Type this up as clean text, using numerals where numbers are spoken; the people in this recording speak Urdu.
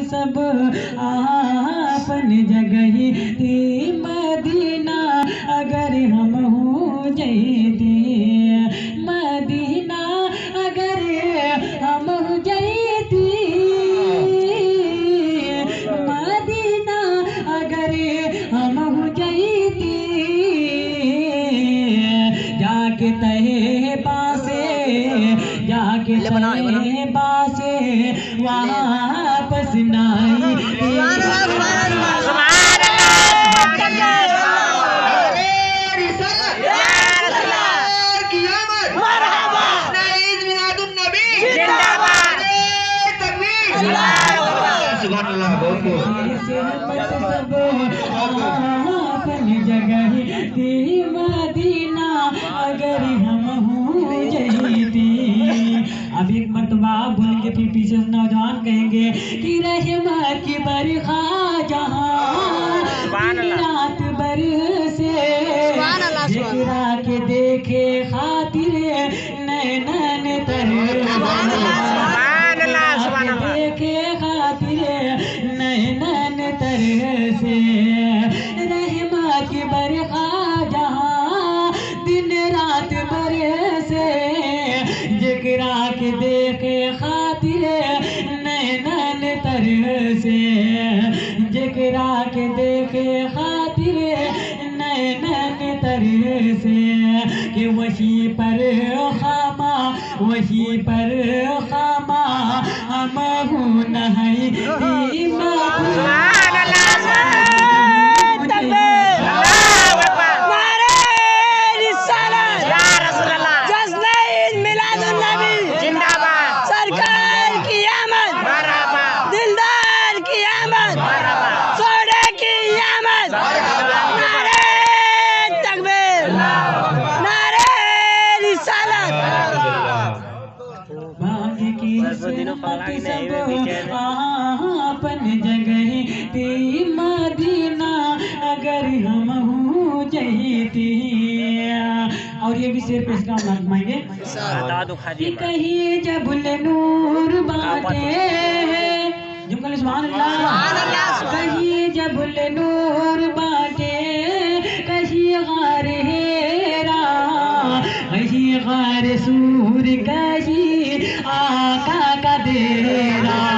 سب آپن جگہی تھی مدینہ اگر ہم ہو جائیتی مدینہ اگر ہم ہو جائیتی مدینہ اگر ہم ہو جائیتی جا کے طیبہ سے جا کے طیبہ سے واپس نائی اپنی جگہ تھی مدینہ اگر ہم ہو جائیتی اب ایک مرتبہ بولیں گے پھر پیچھے نوجوان کہیں گے کہ رحمت کی برخا جہاں رات برسے ذکرا کے دیکھے خاطر نینن دیکھے خاطر نینن سے رحمت کی برخا جہاں دن رات برسے ذکرا کے دیکھے خاطر نینن سے ذکرا کے دیکھے خاطر نینن سے کہ وہی پر خامہ وہی پر خامہ ہم ہوں نہیں اپن جگہ تھی مدینہ اگر ہم ہو جائیتی اور یہ بھی شعر پہ اس کا نظمائیں گے کہ کہیں جب نور باٹے جب کل سبحان اللہ کہیں جب نور باٹے کہیں غار ہیرا کہیں غار سور کہیں آقا کا دیرا